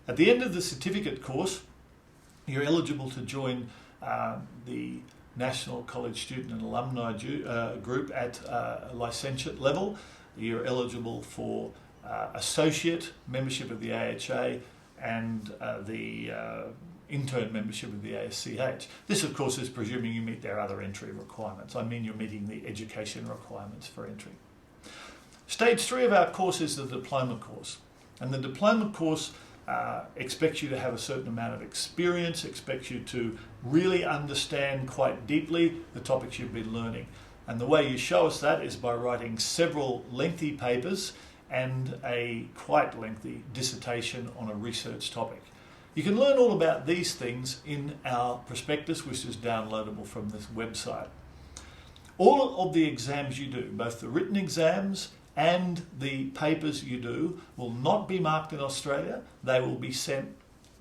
At the end of the certificate course, you're eligible to join the National College Student and Alumni group at licentiate level. You're eligible for associate membership of the AHA and the intern membership of the ASCH. This, of course, is presuming you meet their other entry requirements. I mean, you're meeting the education requirements for entry. Stage 3 of our course is the diploma course. And the diploma course expects you to have a certain amount of experience, expects you to really understand quite deeply the topics you've been learning. And the way you show us that is by writing several lengthy papers and a quite lengthy dissertation on a research topic. You can learn all about these things in our prospectus, which is downloadable from this website. All of the exams you do, both the written exams and the papers you do, will not be marked in Australia. They will be sent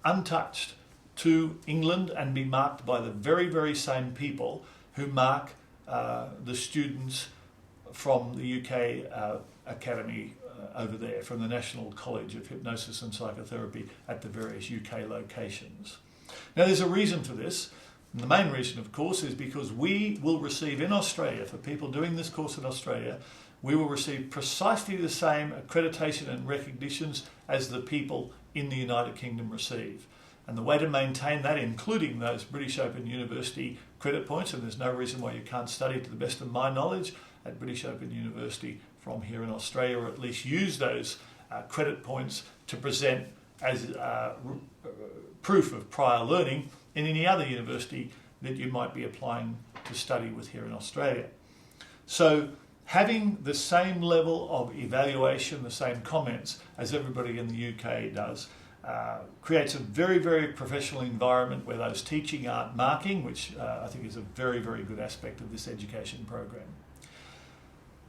untouched to England and be marked by the very, very same people who mark the students from the UK Academy over there, from the National College of Hypnosis and Psychotherapy at the various UK locations. Now, there's a reason for this. And the main reason, of course, is because we will receive in Australia, for people doing this course in Australia, we will receive precisely the same accreditation and recognitions as the people in the United Kingdom receive. And the way to maintain that, including those British Open University credit points, and there's no reason why you can't study, to the best of my knowledge, at British Open University from here in Australia, or at least use those credit points to present as proof of prior learning in any other university that you might be applying to study with here in Australia. So having the same level of evaluation, the same comments as everybody in the UK does, creates a very, very professional environment where those teaching aren't marking, which I think is a very, very good aspect of this education program.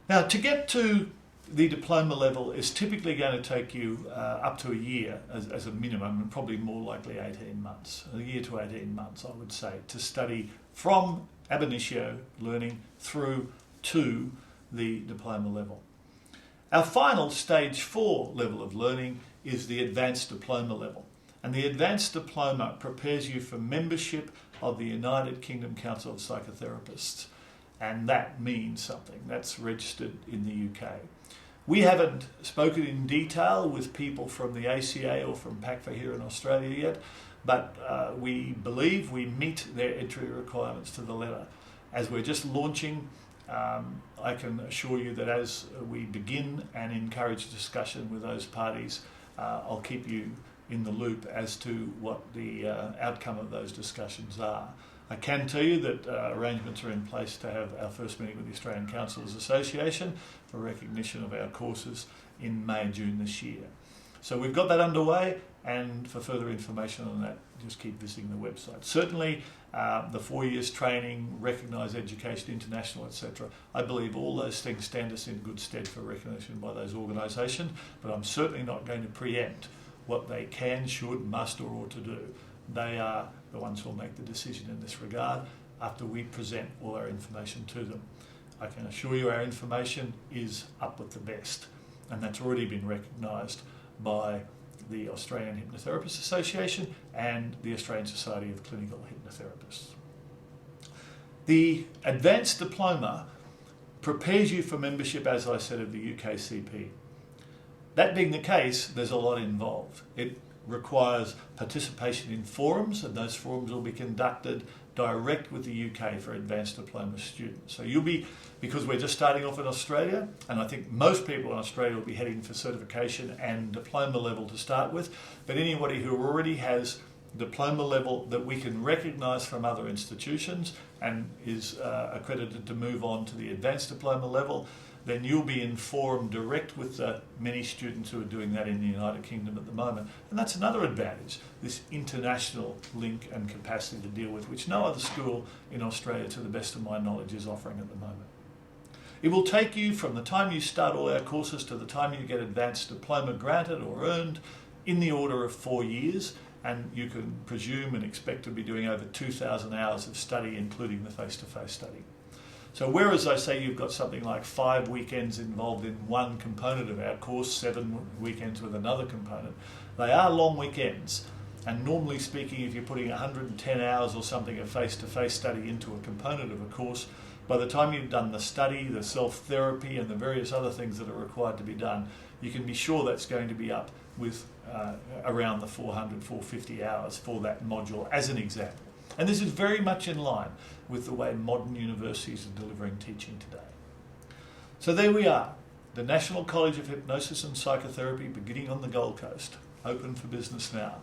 Now, to get to the diploma level is typically going to take you up to a year as a minimum, and probably more likely 18 months, a year to 18 months, I would say, to study from ab initio learning through to the diploma level. Our final stage 4 level of learning is the advanced diploma level. And the advanced diploma prepares you for membership of the United Kingdom Council of Psychotherapists. And that means something. That's registered in the UK. We haven't spoken in detail with people from the ACA or from PACFA here in Australia yet, but we believe we meet their entry requirements to the letter. As we're just launching, I can assure you that as we begin and encourage discussion with those parties, I'll keep you in the loop as to what the outcome of those discussions are. I can tell you that arrangements are in place to have our first meeting with the Australian Counsellors Association for recognition of our courses in May, June this year. So we've got that underway, and for further information on that, just keep visiting the website. Certainly, the 4 years training, Recognised Education International, etc. I believe all those things stand us in good stead for recognition by those organisations, but I'm certainly not going to preempt what they can, should, must or ought to do. They are the ones who will make the decision in this regard after we present all our information to them. I can assure you our information is up with the best, and that's already been recognised by the Australian Hypnotherapists Association and the Australian Society of Clinical Hypnotherapists. The Advanced Diploma prepares you for membership, as I said, of the UKCP. That being the case, there's a lot involved. It requires participation in forums, and those forums will be conducted direct with the UK for advanced diploma students. So you'll be, because we're just starting off in Australia, and I think most people in Australia will be heading for certification and diploma level to start with, but anybody who already has diploma level that we can recognise from other institutions and is accredited to move on to the advanced diploma level, then you'll be in forum direct with the many students who are doing that in the United Kingdom at the moment. And that's another advantage, this international link and capacity to deal with, which no other school in Australia, to the best of my knowledge, is offering at the moment. It will take you from the time you start all our courses to the time you get advanced diploma granted or earned in the order of 4 years, and you can presume and expect to be doing over 2,000 hours of study, including the face-to-face study. So whereas I say you've got something like 5 weekends involved in one component of our course, 7 weekends with another component, they are long weekends. And normally speaking, if you're putting 110 hours or something of face-to-face study into a component of a course, by the time you've done the study, the self-therapy and the various other things that are required to be done, you can be sure that's going to be up with around the 400, 450 hours for that module as an example. And this is very much in line with the way modern universities are delivering teaching today. So there we are, the National College of Hypnosis and Psychotherapy beginning on the Gold Coast, open for business now.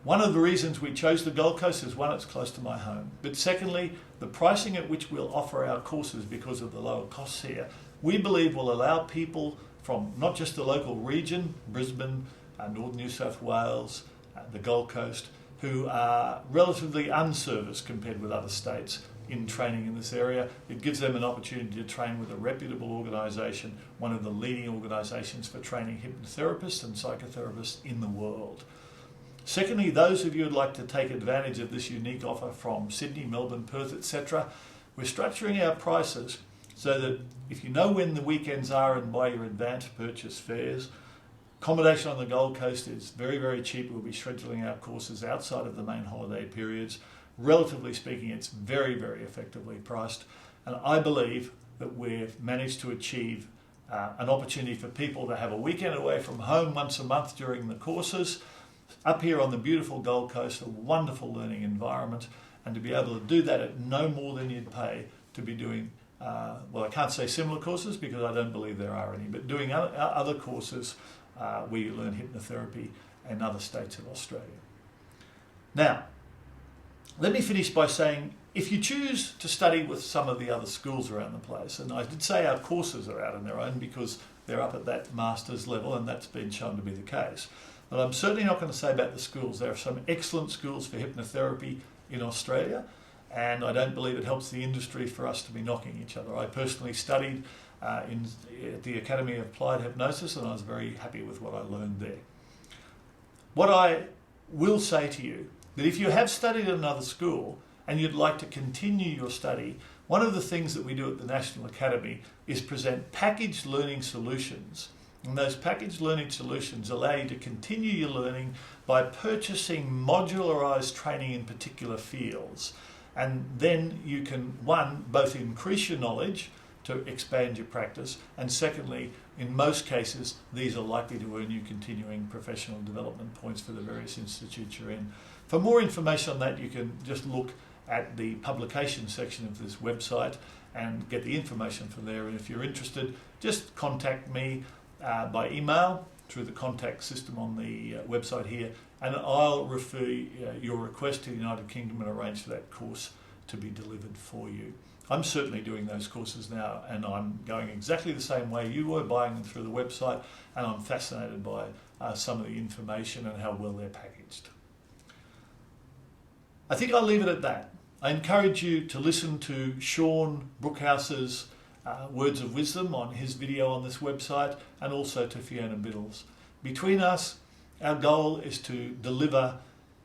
One of the reasons we chose the Gold Coast is, one, it's close to my home, but secondly, the pricing at which we'll offer our courses because of the lower costs here, we believe will allow people from not just the local region, Brisbane, Northern New South Wales, the Gold Coast, who are relatively unserviced compared with other states in training in this area. It gives them an opportunity to train with a reputable organisation, one of the leading organisations for training hypnotherapists and psychotherapists in the world. Secondly, those of you who'd like to take advantage of this unique offer from Sydney, Melbourne, Perth, etc., we're structuring our prices so that if you know when the weekends are and buy your advance purchase fares, accommodation on the Gold Coast is very, very cheap. We'll be scheduling our courses outside of the main holiday periods. Relatively speaking, it's very, very effectively priced. And I believe that we've managed to achieve an opportunity for people to have a weekend away from home once a month during the courses, up here on the beautiful Gold Coast, a wonderful learning environment, and to be able to do that at no more than you'd pay to be doing, well, I can't say similar courses because I don't believe there are any, but doing other courses where you learn hypnotherapy in other states of Australia. Now, let me finish by saying, if you choose to study with some of the other schools around the place, and I did say our courses are out on their own because they're up at that master's level and that's been shown to be the case. But I'm certainly not going to say about the schools. There are some excellent schools for hypnotherapy in Australia, and I don't believe it helps the industry for us to be knocking each other. I personally studied at the Academy of Applied Hypnosis, and I was very happy with what I learned there. What I will say to you, that if you have studied at another school and you'd like to continue your study, one of the things that we do at the National Academy is present packaged learning solutions. And those packaged learning solutions allow you to continue your learning by purchasing modularised training in particular fields. And then you can, one, both increase your knowledge to expand your practice, and secondly, in most cases, these are likely to earn you continuing professional development points for the various institutes you're in. For more information on that, you can just look at the publication section of this website and get the information from there. And if you're interested, just contact me by email through the contact system on the website here, and I'll refer your request to the United Kingdom and arrange for that course to be delivered for you. I'm certainly doing those courses now, and I'm going exactly the same way you were, buying them through the website, and I'm fascinated by some of the information and how well they're packaged. I think I'll leave it at that. I encourage you to listen to Sean Brookhouse's words of wisdom on his video on this website, and also to Fiona Biddle's. Between us, our goal is to deliver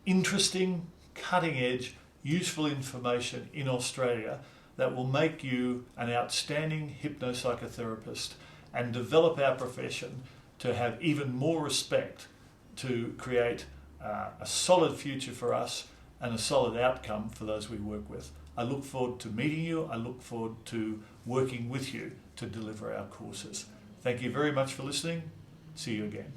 interesting, cutting-edge, useful information in Australia that will make you an outstanding hypnopsychotherapist and develop our profession to have even more respect, to create a solid future for us and a solid outcome for those we work with. I look forward to meeting you. I look forward to working with you to deliver our courses. Thank you very much for listening. See you again.